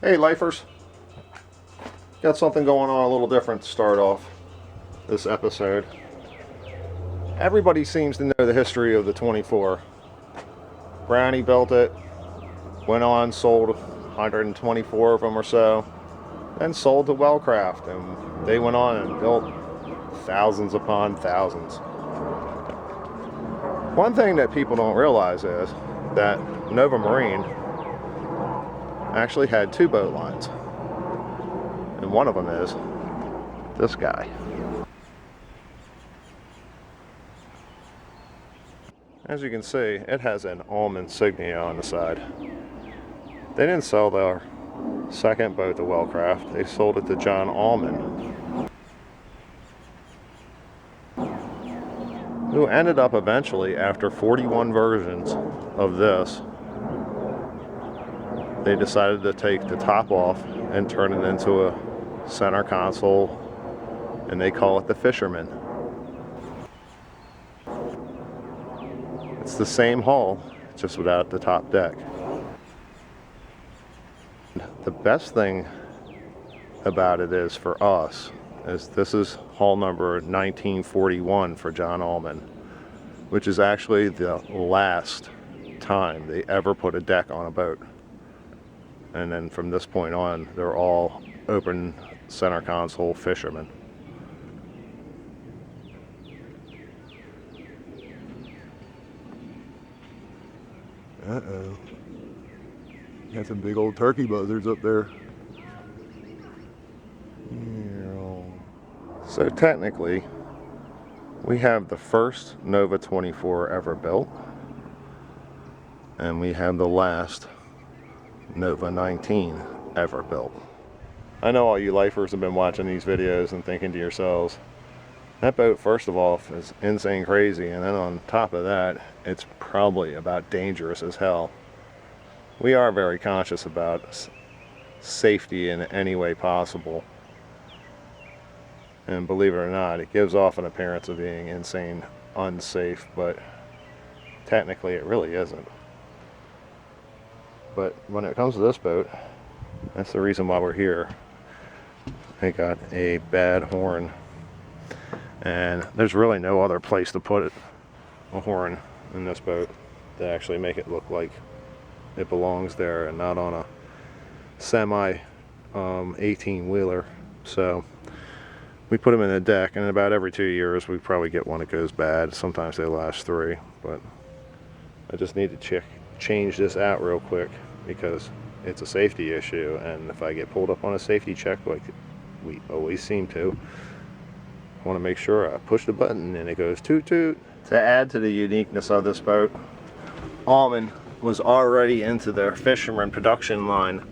Hey lifers, got something going on a little different to start off this episode. Everybody seems to know the history of the 24. Brownie built it, went on, sold 124 of them or so, then sold to Wellcraft, and they went on and built thousands upon thousands. One thing that people don't realize is that Nova Marine actually had two boat lines, and one of them is this guy. As you can see, it has an Allman insignia on the side. They didn't sell their second boat to Wellcraft, they sold it to John Allman, who ended up eventually, after 41 versions of this, they decided to take the top off and turn it into a center console, and they call it the Fisherman. It's the same hull, just without the top deck. The best thing about it is, for us, is this is hull number 1941 for John Allman, which is actually the last time they ever put a deck on a boat. And then from this point on, they're all open center console Fishermen. Uh-oh. Got some big old turkey buzzards up there. So technically, we have the first Nova 24 ever built, and we have the last Nova 19 ever built. I know all you lifers have been watching these videos and thinking to yourselves, that boat, first of all, is insane crazy, and then on top of that, it's probably about dangerous as hell. We are very conscious about safety in any way possible, and believe it or not, it gives off an appearance of being insane unsafe, but technically it really isn't. But when it comes to this boat, that's the reason why we're here. It got a bad horn, and there's really no other place to put it, a horn in this boat, to actually make it look like it belongs there and not on a semi 18-wheeler. So we put them in the deck, and about every 2 years we probably get one that goes bad. Sometimes they last 3, but I just need to change this out real quick because it's a safety issue, and if I get pulled up on a safety check like we always seem to, I want to make sure I push the button and it goes toot toot. To add to the uniqueness of this boat, Allman was already into their Fisherman production line,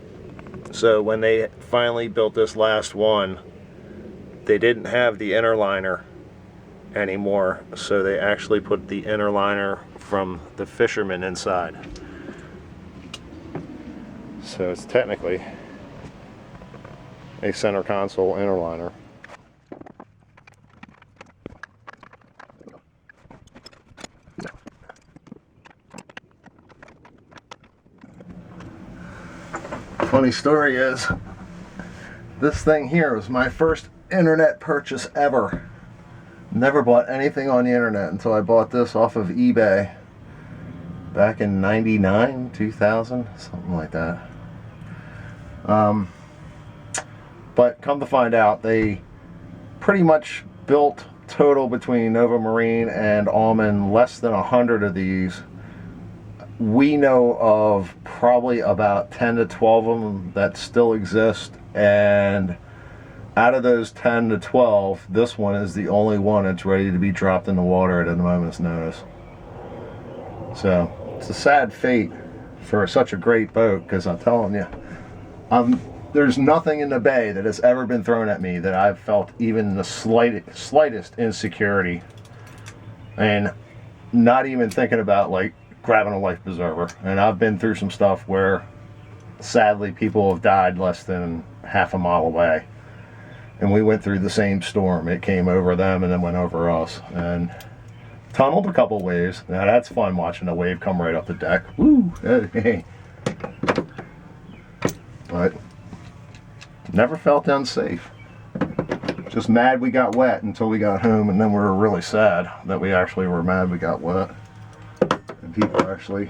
so when they finally built this last one, they didn't have the inner liner anymore, so they actually put the inner liner from the Fisherman inside. So it's technically a center console inner liner. Funny story is, this thing here was my first internet purchase ever. Never bought anything on the internet until I bought this off of eBay back in 99, 2000, something like that. But come to find out, they pretty much built total between Nova Marine and Allman less than 100 of these. We know of probably about 10 to 12 of them that still exist, and out of those 10 to 12, this one is the only one that's ready to be dropped in the water at a moment's notice. So it's a sad fate for such a great boat, because I'm telling you, there's nothing in the bay that has ever been thrown at me that I've felt even the slightest insecurity, and not even thinking about like grabbing a life preserver. And I've been through some stuff where sadly people have died less than half a mile away, and we went through the same storm. It came over them and then went over us, and tunneled a couple waves. Now that's fun, watching a wave come right up the deck. Woo! Hey. But Never felt unsafe. Just mad we got wet until we got home, and then we were really sad that we actually were mad we got wet. And people actually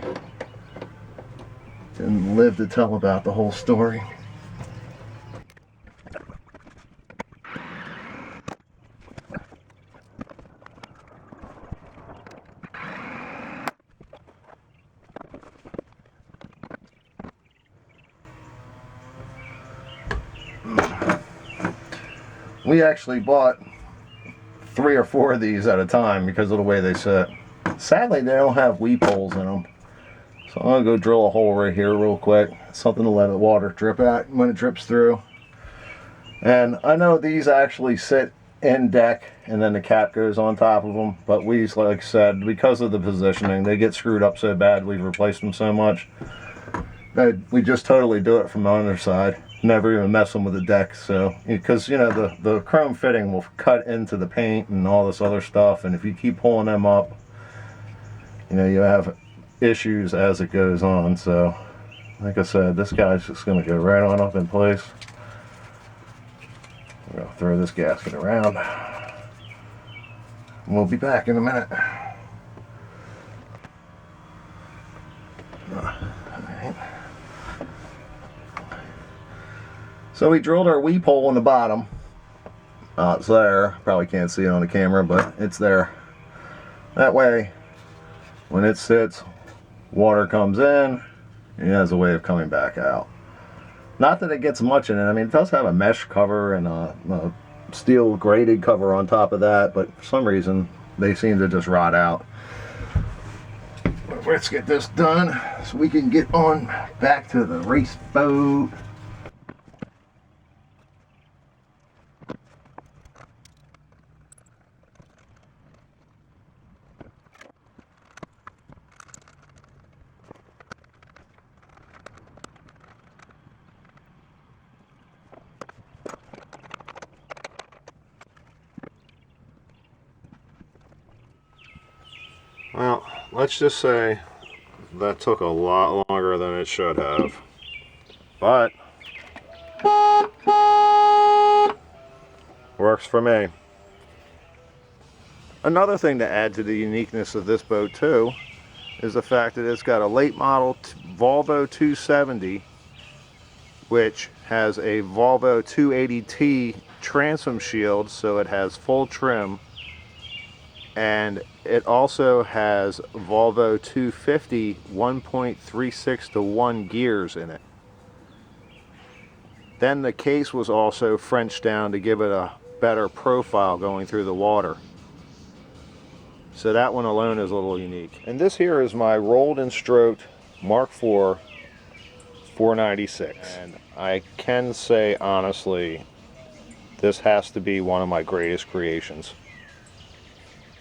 didn't live to tell about the whole story. We actually bought 3 or 4 of these at a time because of the way they sit. Sadly, they don't have weep holes in them. So I'm going to go drill a hole right here real quick. Something to let the water drip at when it drips through. And I know these actually sit in deck and then the cap goes on top of them. But we, like I said, because of the positioning, they get screwed up so bad, we've replaced them so much that we just totally do it from the underside. Never even mess them with the deck, so because you know the chrome fitting will cut into the paint and all this other stuff, and if you keep pulling them up, you know you have issues as it goes on. So like I said, this guy's just going to go right on up in place. I'm going to throw this gasket around. We'll be back in a minute. So we drilled our weep hole in the bottom. It's there. Probably can't see it on the camera, but it's there. That way, when it sits, water comes in, and it has a way of coming back out. Not that it gets much in it. I mean, it does have a mesh cover and a steel grated cover on top of that, but for some reason, they seem to just rot out. But let's get this done so we can get on back to the race boat. Well, let's just say that took a lot longer than it should have, but works for me. Another thing to add to the uniqueness of this boat too is the fact that it's got a late model Volvo 270, which has a Volvo 280T transom shield, so it has full trim. And it also has Volvo 250 1.36 to 1 gears in it. Then the case was also Frenched down to give it a better profile going through the water. So that one alone is a little unique. And this here is my rolled and stroked Mark IV 496. And I can say honestly, this has to be one of my greatest creations.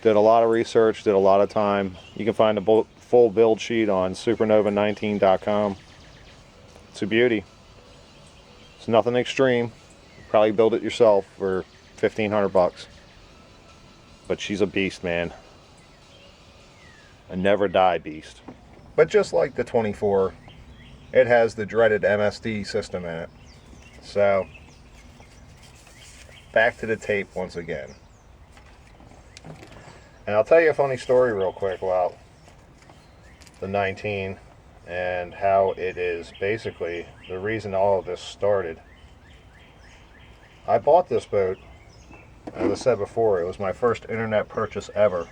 Did a lot of research, did a lot of time. You can find the full build sheet on supernova19.com. It's a beauty. It's nothing extreme. Probably build it yourself for 1,500 bucks. But she's a beast, man. A never die beast. But just like the 24, it has the dreaded MSD system in it. So, back to the tape once again. And I'll tell you a funny story real quick about the 19 and how it is basically the reason all of this started. I bought this boat, as I said before, it was my first internet purchase ever.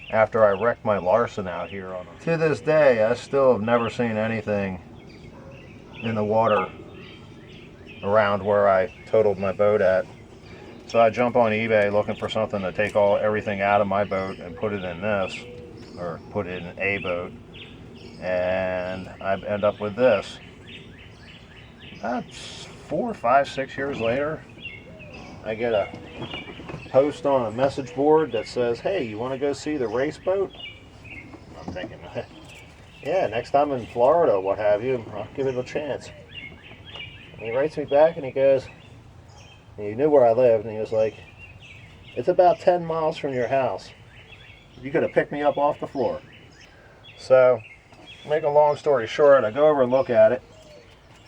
After I wrecked my Larson out here on it. To this day, I still have never seen anything in the water around where I totaled my boat at. So I jump on eBay looking for something to take everything out of my boat and put it in this, or put it in a boat, and I end up with this. That's 4, 5, 6 years later, I get a post on a message board that says, "Hey, you want to go see the race boat?" I'm thinking, yeah, next time in Florida, what have you, I'll give it a chance. And he writes me back and he goes, he knew where I lived, and he was like, "It's about 10 miles from your house. You could have picked me up off the floor." So, make a long story short, I go over and look at it,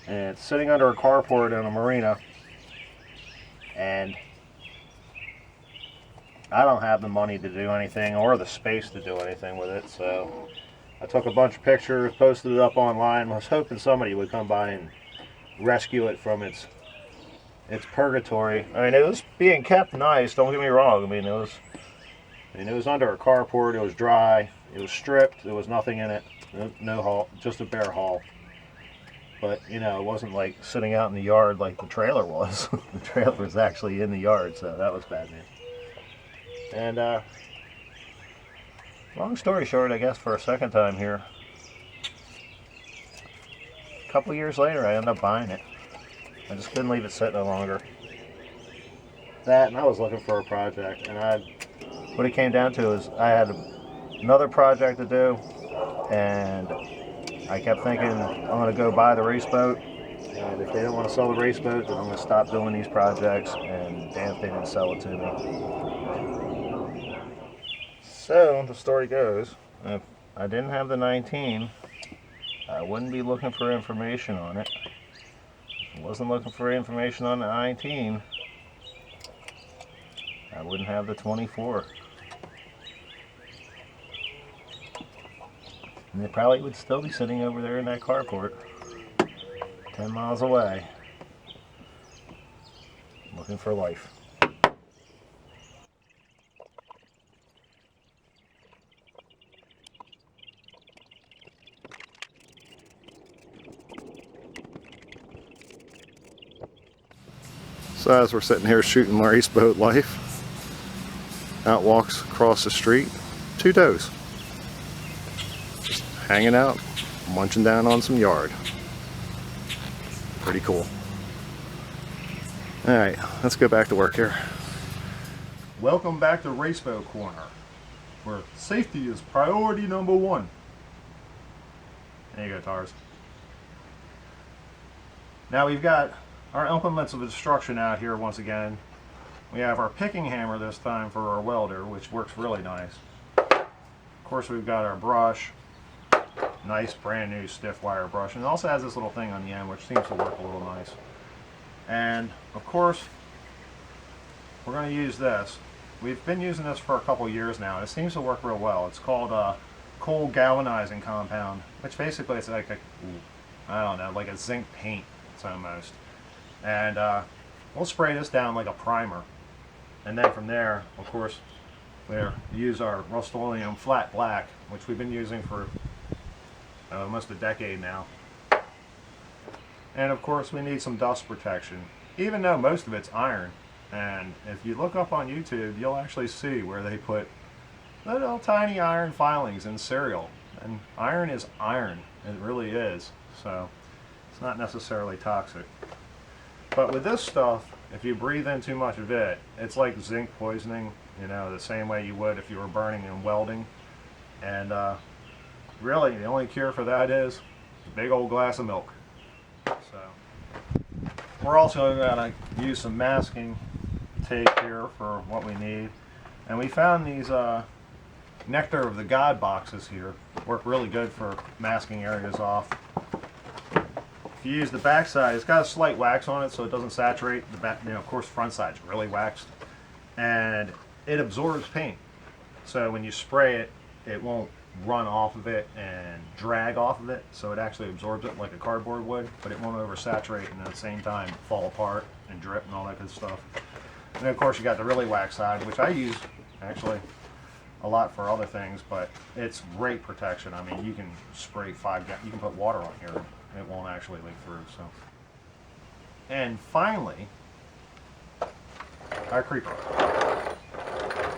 And it's sitting under a carport in a marina, and I don't have the money to do anything or the space to do anything with it, so I took a bunch of pictures, posted it up online, was hoping somebody would come by and rescue it from its purgatory. I mean, it was being kept nice, don't get me wrong. I mean, it was under a carport, it was dry, it was stripped, there was nothing in it, no hull, just a bare hull. But, you know, it wasn't like sitting out in the yard like the trailer was. The trailer was actually in the yard, so that was bad news. And, long story short, I guess, for a second time here, a couple years later, I ended up buying it. I just couldn't leave it sit no longer. That, and I was looking for a project, and what it came down to is I had another project to do, and I kept thinking, I'm going to go buy the race boat, and if they don't want to sell the race boat, then I'm going to stop doing these projects, and damn if they didn't sell it to me. So, the story goes, if I didn't have the 19, I wouldn't be looking for information on it. If I wasn't looking for information on the 19, I wouldn't have the 24. And they probably would still be sitting over there in that carport, 10 miles away, looking for life. So as we're sitting here shooting race boat life, out walks across the street 2 does. Just hanging out, munching down on some yard. Pretty cool. Alright, let's go back to work here. Welcome back to Raceboat Corner, where safety is priority number 1. There you go, Tars. Now we've got our implements of destruction out here once again. We have our picking hammer this time for our welder, which works really nice. Of course, we've got our brush, nice brand new stiff wire brush, and it also has this little thing on the end which seems to work a little nice. And of course, we're going to use this. We've been using this for a couple years now, and it seems to work real well. It's called coal galvanizing compound, which basically is like I don't know, like a zinc paint. It's almost. And we'll spray this down like a primer, and then from there, of course, we use our Rust-Oleum flat black, which we've been using for almost a decade now. And of course, we need some dust protection, even though most of it's iron. And if you look up on YouTube, you'll actually see where they put little tiny iron filings in cereal. And iron is iron, it really is. So it's not necessarily toxic. But with this stuff, if you breathe in too much of it, it's like zinc poisoning, you know, the same way you would if you were burning and welding. And really, the only cure for that is a big old glass of milk. So we're also going to use some masking tape here for what we need. And we found these Nectar of the God boxes here. Work really good for masking areas off. If you use the back side, it's got a slight wax on it so it doesn't saturate. The back, you know, of course, front side's really waxed, and it absorbs paint. So when you spray it, it won't run off of it and drag off of it. So it actually absorbs it like a cardboard would, but it won't oversaturate and at the same time fall apart and drip and all that good stuff. And then of course you got the really wax side, which I use actually a lot for other things, but it's great protection. I mean, you can spray you can put water on here. It won't actually leak through. So, and finally, our creeper.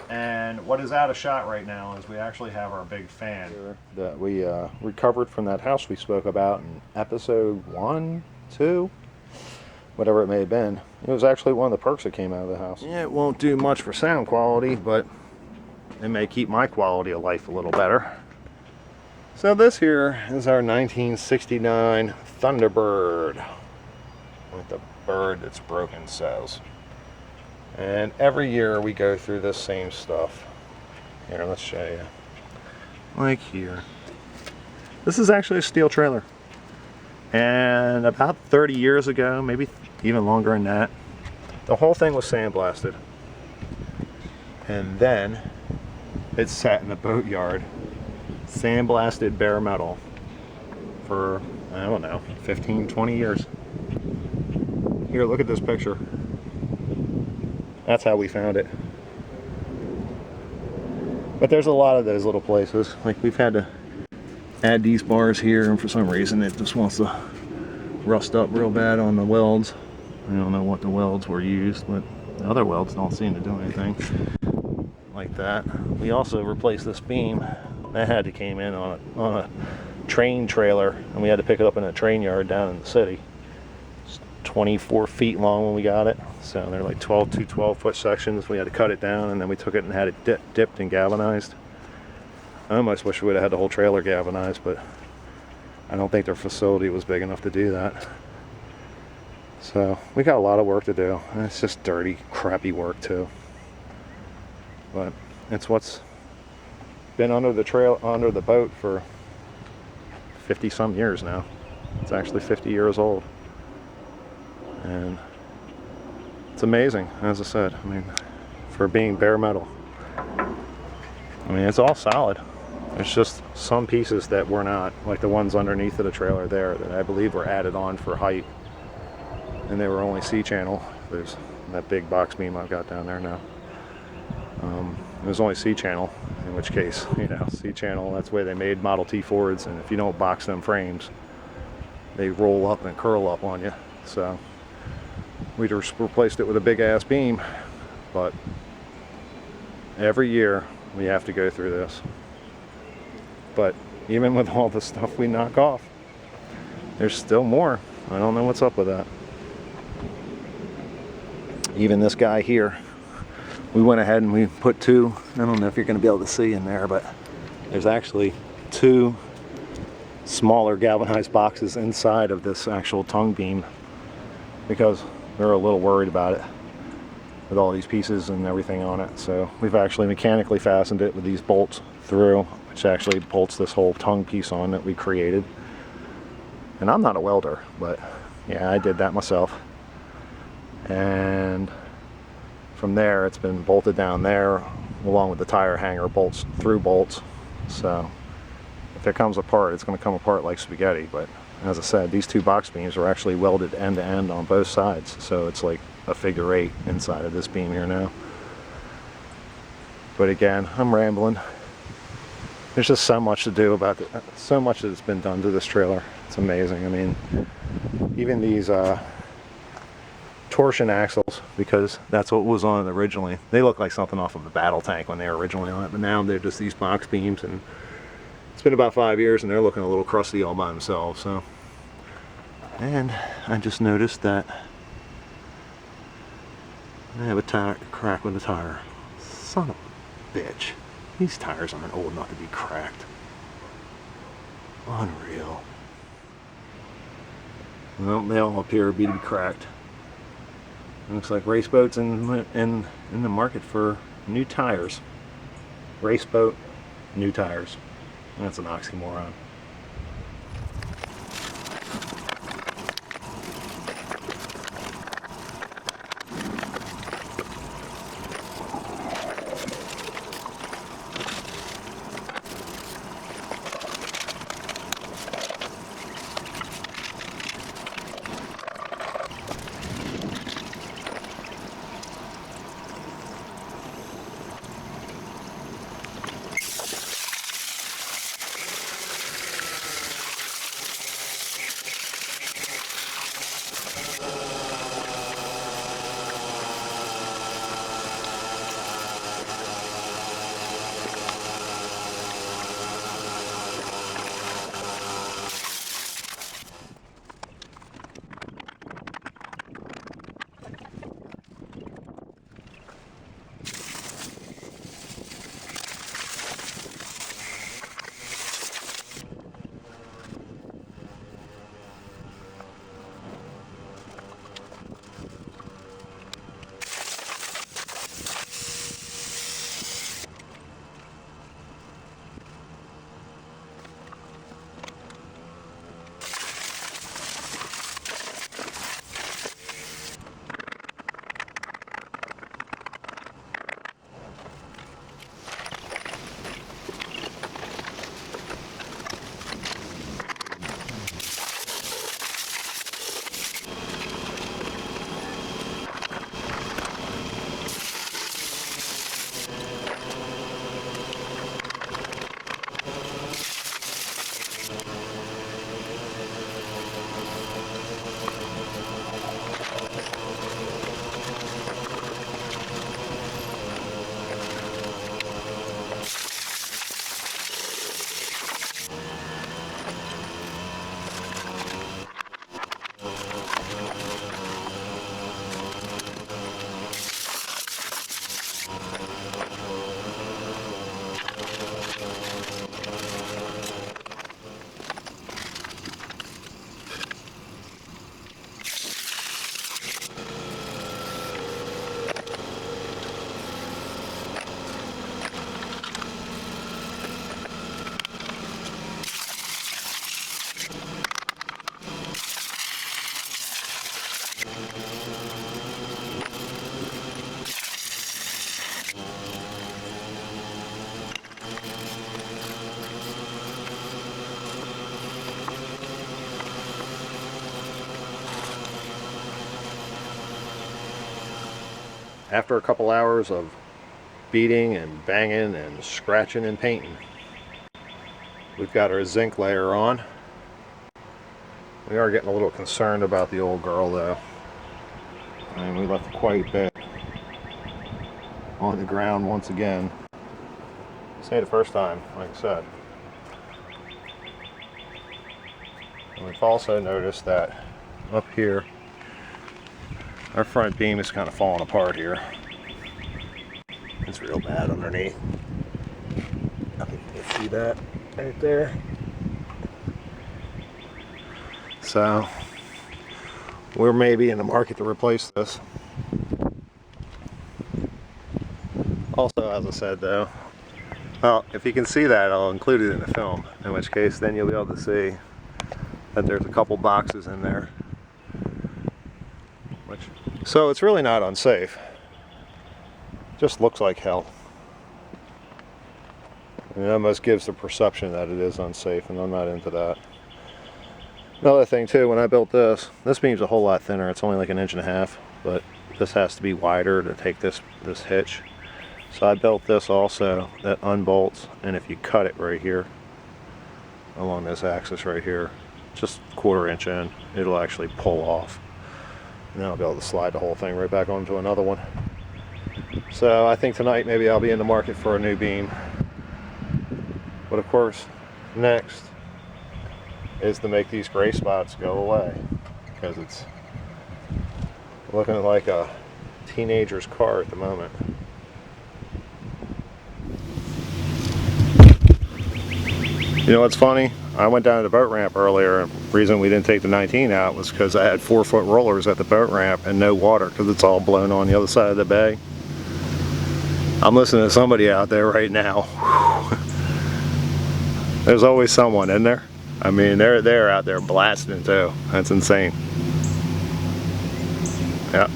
And what is out of shot right now is we actually have our big fan that we recovered from that house we spoke about in episode 1, 2, whatever it may have been. It was actually one of the perks that came out of the house. Yeah, it won't do much for sound quality, but it may keep my quality of life a little better. So this here is our 1969 Thunderbird with the bird that's broken sails. And every year we go through this same stuff. Here, let's show you. Like here. This is actually a steel trailer. And about 30 years ago, maybe even longer than that, the whole thing was sandblasted. And then it sat in the boatyard, sandblasted bare metal for, I don't know, 15, 20 years. Here, look at this picture. That's how we found it. But there's a lot of those little places. Like, we've had to add these bars here, and for some reason it just wants to rust up real bad on the welds. I don't know what the welds were used, but the other welds don't seem to do anything like that. We also replaced this beam. That had to came in on a train trailer, and we had to pick it up in a train yard down in the city. It's 24 feet long when we got it, so they're like 12-foot sections. We had to cut it down, and then we took it and had it dipped and galvanized. I almost wish we would have had the whole trailer galvanized, but I don't think their facility was big enough to do that. So we got a lot of work to do, and it's just dirty, crappy work too. But it's what's been under the boat for 50 some years now. It's actually 50 years old, and it's amazing, as I said. I mean, for being bare metal, I mean, it's all solid. There's just some pieces that were not, like the ones underneath of the trailer there, that I believe were added on for height, and they were only C-channel. There's that big box beam I've got down there now. It was only C-channel, in which case, you know, C-channel, that's the way they made Model T Fords, and if you don't box them frames, they roll up and curl up on you. So we just replaced it with a big ass beam, but every year we have to go through this. But even with all the stuff we knock off, there's still more. I don't know what's up with that. Even this guy here, we went ahead and we put two, I don't know if you're going to be able to see in there, but there's actually two smaller galvanized boxes inside of this actual tongue beam, because we were a little worried about it with all these pieces and everything on it. So we've actually mechanically fastened it with these bolts through, which actually bolts this whole tongue piece on that we created. And I'm not a welder, but yeah, I did that myself. And from there, it's been bolted down there along with the tire hanger bolts through bolts. So if it comes apart, it's going to come apart like spaghetti. But as I said, these two box beams are actually welded end to end on both sides, so it's like a figure eight inside of this beam here now. But again, I'm rambling. There's just so much to do about it. So much that's been done to this trailer. It's amazing. I mean, even these torsion axles, because that's what was on it originally. They look like something off of a battle tank when they were originally on it, but now they're just these box beams, and it's been about 5 years and they're looking a little crusty all by themselves. So, and I just noticed that I have a tire crack with the tire. Son of a bitch. These tires aren't old enough to be cracked. Unreal. Well, they all appear to be cracked. It looks like Race Boat's in the market for new tires. Race Boat, new tires. That's an oxymoron. after a couple hours of beating and banging and scratching and painting, we've got our zinc layer on. We are getting a little concerned about the old girl though. And we left quite a bit on the ground once again. This ain't the first time, like I said. And we've also noticed that up here, our front beam is kind of falling apart here. It's real bad underneath. I think you can see that right there. So we're maybe in the market to replace this. Also, as I said though, well, if you can see that, I'll include it in the film, in which case then you'll be able to see that there's a couple boxes in there. So it's really not unsafe. Just looks like hell. And it almost gives the perception that it is unsafe, and I'm not into that. Another thing too, when I built this beam's a whole lot thinner. It's only like 1.5 inches, but this has to be wider to take this hitch. So I built this also that unbolts, and if you cut it right here along this axis right here, just 1/4 inch in, it'll actually pull off. And then I'll be able to slide the whole thing right back onto another one. So I think tonight maybe I'll be in the market for a new beam. But of course, next is to make these gray spots go away, because it's looking like a teenager's car at the moment. You know what's funny? I went down to the boat ramp earlier, and the reason we didn't take the 19 out was because I had 4-foot rollers at the boat ramp and no water because it's all blown on the other side of the bay. I'm listening to somebody out there right now. There's always someone in there. I mean, they're out there blasting too. That's insane. Yeah.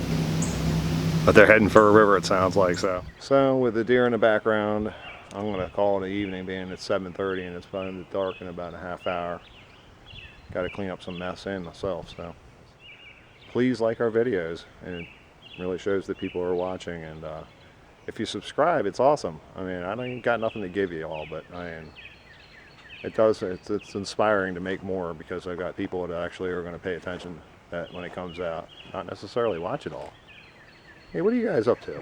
But they're heading for a river, it sounds like. So with the deer in the background, I'm going to call it an evening, being it's 7:30 and it's going to dark in about a half hour. Got to clean up some mess in myself. So please like our videos, and it really shows that people are watching. And if you subscribe, it's awesome. I mean, I don't even got nothing to give you all, but I mean, it's inspiring to make more, because I've got people that actually are going to pay attention that when it comes out, not necessarily watch it all. Hey, what are you guys up to?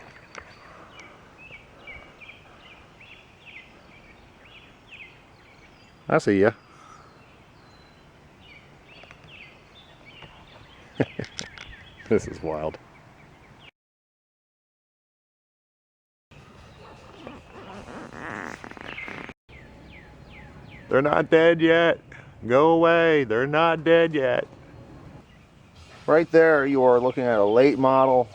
I see ya. This is wild. They're not dead yet. Go away. They're not dead yet. Right there, you are looking at a late model.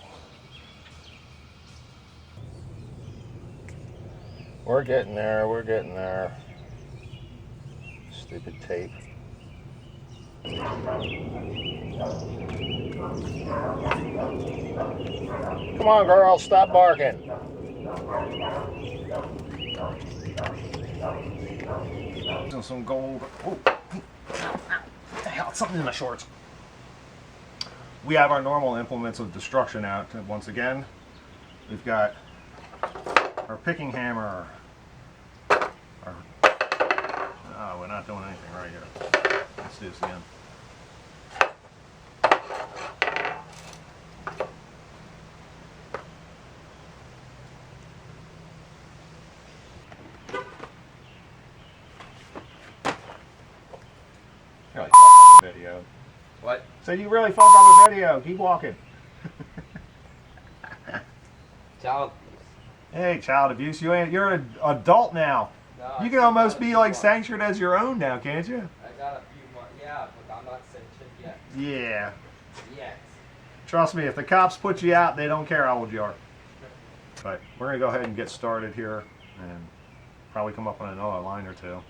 We're getting there. We're getting there. Stupid tape. Come on, girl. Stop barking. Some gold. Oh, something in my shorts. We have our normal implements of destruction out. Once again, we've got our picking hammer. Oh, we're not doing anything right here. Let's do this again. Really fuck up the video. What? So you really fuck up the video. Keep walking. Child. Hey, child abuse. You're an adult now. No, You can almost be like sanctioned as your own now, can't you? I got a few more. Yeah, but I'm not sanctioned yet. Yeah. Yet. Trust me, if the cops put you out, they don't care how old you are. But we're going to go ahead and get started here and probably come up with another line or two.